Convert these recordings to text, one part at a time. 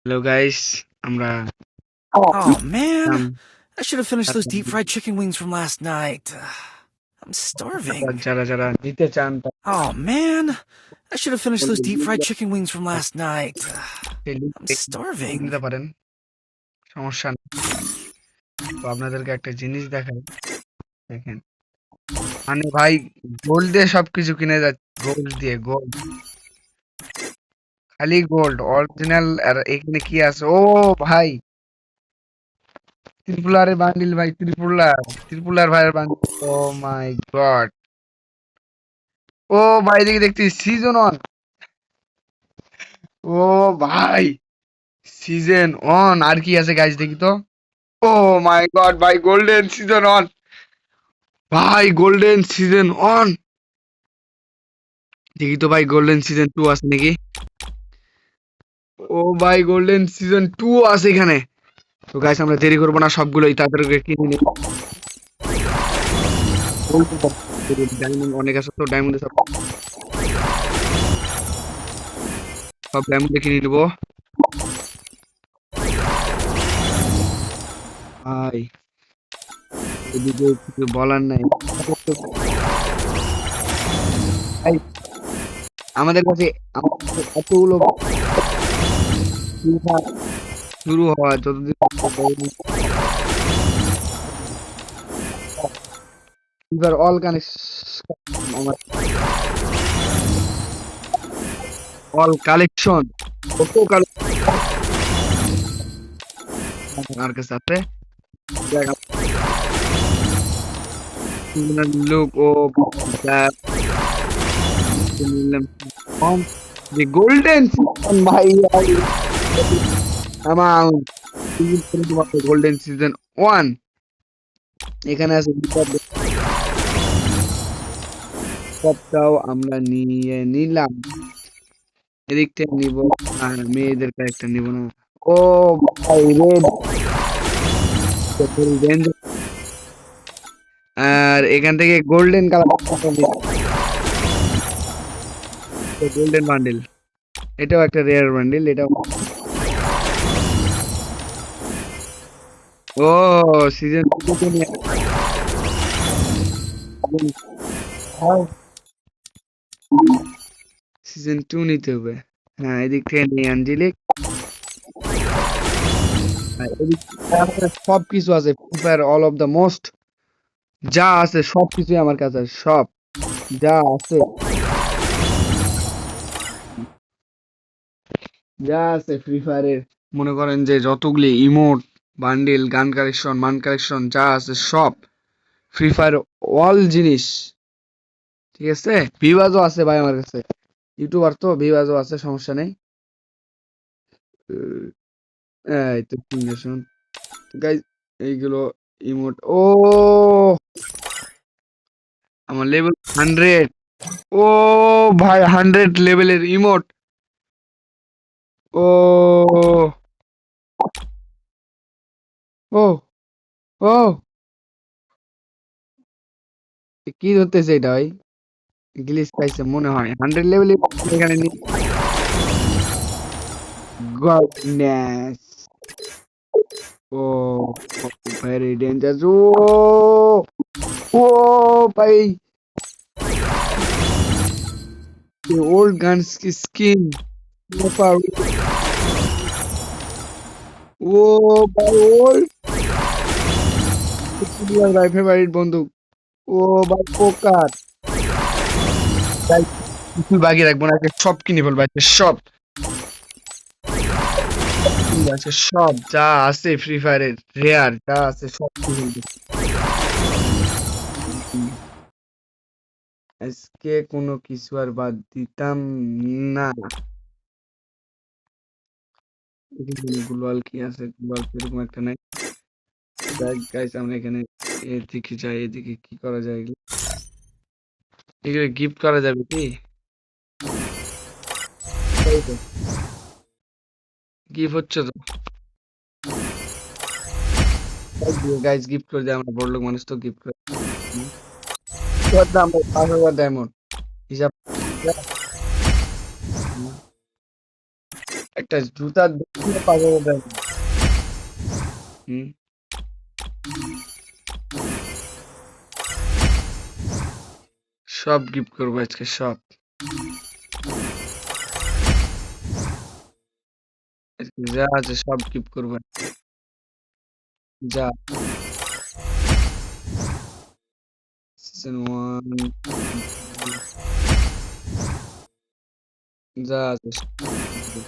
Hello guys, আমরা Oh man, নাম I should have finished those deep fried chicken wings from last night. I'm starving. যারা যারা নিতে চান Oh man, I should have finished those deep fried chicken wings from last night. I'm starving. নিতে পারেন, সমস্যা নেই। তো আপনাদেরকে একটা জিনিস দেখাই, দেখেন। মানে ভাই, গোল্ড দিয়ে সবকিছু কিনে যাচ্ছে, গোল্ড দিয়ে, গোল্ড, খালি গোল্ড অরিজিনাল। আর এখানে কি আছে? ও ভাই, ত্রিপুলারের বান্ডিল ভাই, ত্রিপুলার ভাইয়ের বান্ডিল। ও মাই গড। ও ভাই, দেখি দেখছি সিজন অন। ও ভাই, সিজন অন। আর কি আছে গাইস, দেখি তো। ও মাই গড ভাই, গোল্ডেন সিজন অন ভাই, গোল্ডেন সিজন অন। দেখি তো ভাই, গোল্ডেন সিজন 2 আছে নাকি? ও ভাই, গোল্ডেন সিজন 2 আছে এখানে। তো গাইস, আমরা দেরি করবো না, সবগুলোই তাদেরকে কিনে নিই। ডায়মন্ড অনেক আছে, তো ডায়মন্ডে সব সব ডায়মন্ডে কিনে নিবো ভাই। এদিকে কিছু বলার নাই ভাই। আমাদের কাছে এতগুলো শুরু হওয়া যতদিন এবার অল কানেকশন, অল কালেকশন, কত আমার কাছে আছে। লোক ও the golden season ভাই, amount গোল্ডেন সিজন 1 এখানে আছে। সবটাও আমরা নিয়ে নিলাম, এদিক থেকে নিব। আর মেয়েদের কয়েকটা নিব না। ও ভাই, রেড, আর এখান থেকে গোল্ডেন কালার, গোল্ডেন বান্ডেল। এটাও একটা রেয়ার বান্ডেল, এটাও। ও সিজন সিজন 2 নিতে হবে। হ্যাঁ, এদিক থেকে নেই আঞ্জলিক। সবকিছু আছে, free fire all of the most যা আছে সবকিছুই আমার কাছে আছে, সব যা আছে, যা আছে ফ্রি ফায়ারের। মনে করেন যে যতগুলি ইমোট, বান্ডিল, গান কালেকশন, মান কালেকশন যা আছে সব ফ্রি ফায়ার, অল জিনিস। ঠিক আছে, ভিভাজও আছে ভাই আমার কাছে, ইউটিউবার তো ভিভাজও আছে, সমস্যা নেই। এই তো শুন গাইজ, এইগুলো ইমোট। ও আমার লেভেল 100। ও ভাই, 100 লেভেলের ইমোট। ও ও ও কি ধরতেছে এটা ভাই? গ্লিচ পাইছে মনে হয়। 100 লেভেলে এখানে গডনেস। ও ভেরি ডেঞ্জারাস। ও ভাই, ওল্ড গান স্কিন। ও ভাই, ওল্ড ভাই, ফেভারিট বন্দুক। ও ভাই, পোকার ভাই, কিছু বাকি রাখবো না, আজকে সব কিনে ফেলবো, আজকে সব আছে, সব যা আছে ফ্রি ফায়ারের রেয়ার যা আছে সব কিনে ফেলবো। আজকে কোনো কিছু আর বাদ দিতাম না। গ্লোবাল কি আছে? গ্লোবাল এরকম একটা নাই। গাইস, আমরা এখানে এদিকে যাই, এদিকে কি করা যায়? এগুলো গিফট করা যাবে কি? গিফট হচ্ছে তো গাইস, গিফট করে দেয়, আমরা বড়লোক মানুষ তো গিফট করে। কত দাম ভাই? 5,000 ডায়মন্ড হিসাব। একটা জুতা দেখলে পাগল হয়ে যাবে। হুম, সব গিফট করবো আজকে সব। আজকে যা আছে সব গিফট করবো। যা সিজন 1 যা আছে সব gift করবো।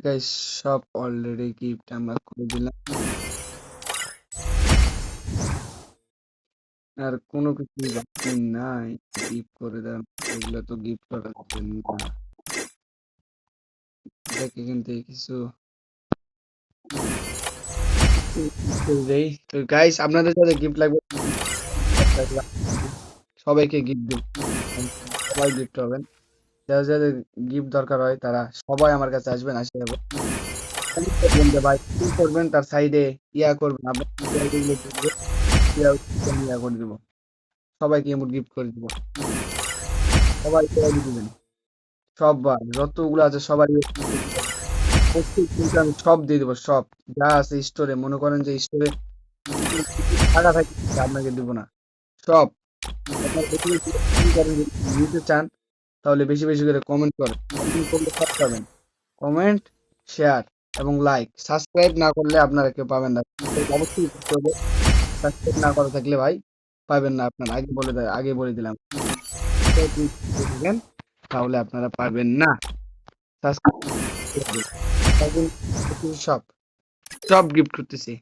গাইস সব অলরেডি গিফট আমরা করে দিলাম। আর কোনো কিছুই বাকি নাই গিফট করে দেন। এগুলো তো গিফট করার জন্য না। দেখে কিন্তু কিছু দেই। তো গাইস আপনাদের যাদের গিফট লাগবে সবাইকে গিফট দিব। সবাই গিফট হবেন। যাদের যাদের গিফট দরকার হয় তারা সবাই আমার কাছে আসবেন, আসে যাবে। কমেন্ট করবেন যে ভাই কি করবেন, তার সাইডে ইয়া করবেন, আপনার গুলো দেখবে, ইয়া করে দিব। সবাইকে এমন গিফট করে দিব। সবাইকে দিবেন। সবার যতগুলো আছে সবারই প্রত্যেকদিনকে আমি সব দিয়ে দেবো সব। যা আছে স্টোরে, মনে করেন যে স্টোরে টাকা থাকে আপনাকে দিব না। সব আপনার বেশি বেশি comment করেন, যদি নিতে চান তাহলে বেশি বেশি করে কমেন্ট করেন। কমেন্ট করলে সব পাবেন। কমেন্ট, শেয়ার এবং লাইক। সাবস্ক্রাইব না করলে আপনারা কেউ পাবেন না। Subscribe অবশ্যই করতে হবে। সাবস্ক্রাইব না করা থাকলে ভাই পাবেন না আপনারা। আগে বলে দিলাম। Subscribe যদি করে থাকেন তাহলে আপনারা পাবেন না। সাবস্ক্রাইব করবেন। এখন সব সব গিফট করতেছি।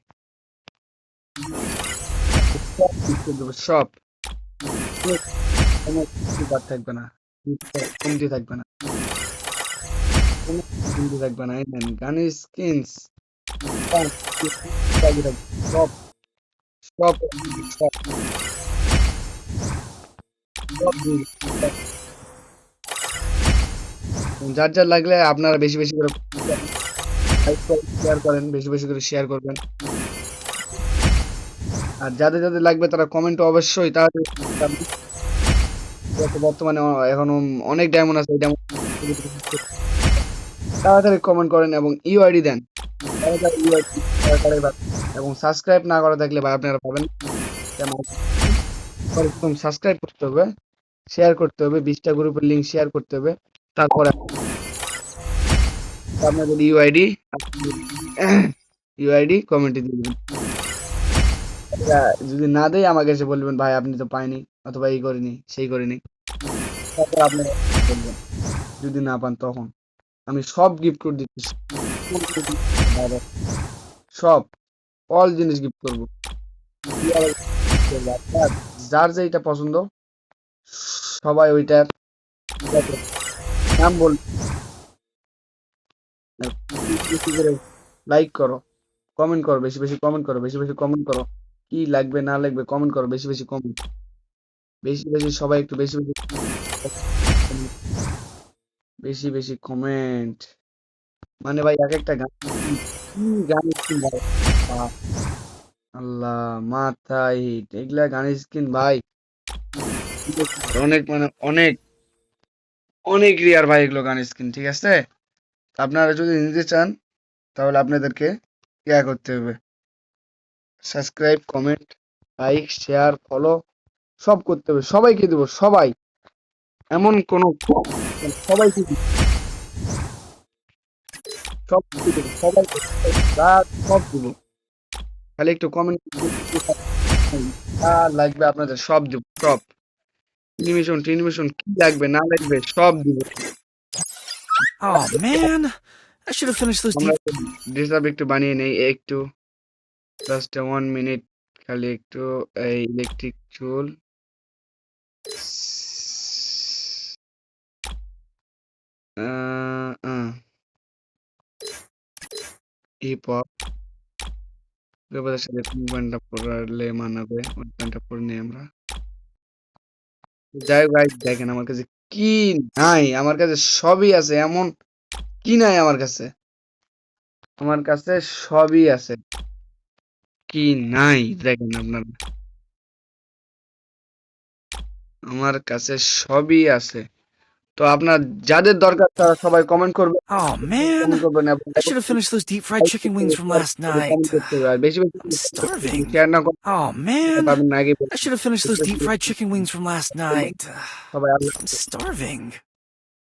সব গিফট করে দেবো সব। কোনো কিছু বাদ থাকবে না। কমতি থাকবে না। কোনো কমতি থাকবে না। এই নেন গানের স্কিনস সব সব সব সব দিয়ে দিচ্ছি, সব। যার যার লাগলে আপনারা বেশি বেশি করে লাইক করেন, শেয়ার করেন, বেশি বেশি করে শেয়ার করবেন। আর যাদের যাদের লাগবে তারা কমেন্ট অবশ্যই তাড়াতাড়ি করবেন। বর্তমানে এখন অনেক ডায়মন্ড আছে, এই ডায়মন্ড তাড়াতাড়ি কমেন্ট করেন এবং ইউআইডি দেন। তাড়াতাড়ি ইউআইডি তাড়াতাড়ি এবং সাবস্ক্রাইব না করা থাকলে ভাই আপনারা পাবেন না। তেমন সর্বপ্রথম সাবস্ক্রাইব করতে হবে, শেয়ার করতে হবে, 20টা গ্রুপের লিংক শেয়ার করতে হবে। তারপরে আপনাদের ইউআইডি ইউআইডি কমেন্টে দিয়ে দিবেন। যদি না দেয় আমাকে এসে বলবেন ভাই আপনি তো পাইনি অথবা এই করিনি সেই করিনি। তারপর আপনারা বলবেন যদি না পান তখন। আমি সব গিফট করে দিচ্ছি। সব অল জিনিস গিফট করবো। আপনার যার যেটা পছন্দ সবাই ওইটার নাম বল। বেশি করে লাইক করো, কমেন্ট করো, বেশি বেশি কমেন্ট করো, বেশি বেশি কমেন্ট করো। কি লাগবে না লাগবে কমেন্ট করো, বেশি বেশি কমেন্ট। বেশি বেশি সবাই একটু বেশি বেশি বেশি বেশি কমেন্ট। মানে ভাই এক একটা গান কি গান স্কিন ভাই, আহ, আল্লাহ মাথায় হিট এগুলা গান স্কিন ভাই অনেক মানে অনেক অনেক রিয়ার ভাই এগুলো গান স্কিন, ঠিক আছে? আপনারা যদি নিতে চান তাহলে আপনাদেরকে ইয়া করতে হবে, subscribe, comment, like, share, follow সব করতে হবে। সবাইকে দেবো, সবাই। এমন কোনো সবাইকে দিব, সব দেবো, সবাইকে যা সব দেবো। খালি একটু কমেন্ট যা লাগবে আপনাদের সব দেবো সব। অ্যানিমেশন টেনিমেশন কি লাগবে না লাগবে সব দিব। Oh man, I should have finished those আমরা deep. ড্রেস আপ একটু বানিয়ে নেই একটু, জাস্ট 1 মিনিট। খালি একটু এই ইলেকট্রিক চুল, হিপ হপ সাথে কোন প্যান্টটা পরলে মানাবে ওই প্যান্টটা পরে নিই আমরা। যাই হোক guys, দেখেন আমার কাছে কি নাই, আমার কাছে সবই আছে। এমন কি নাই আমার কাছে, আমার কাছে সবই আছে। কি নাই দেখেন আপনারা। আমার কাছে সবই আছে। তো আপনার যাদের দরকার তারা সবাই কমেন্ট করবেন। Oh কমেন্ট man, করবেন এবং I should have finished those deep fried chicken wings from last comment night. করতে হবে। আর বেশি বেশি I'm starving. শেয়ার না করতে Oh man, পারবেন না আগে I should have finished those deep fried chicken wings from last night. সবাই I'm starving.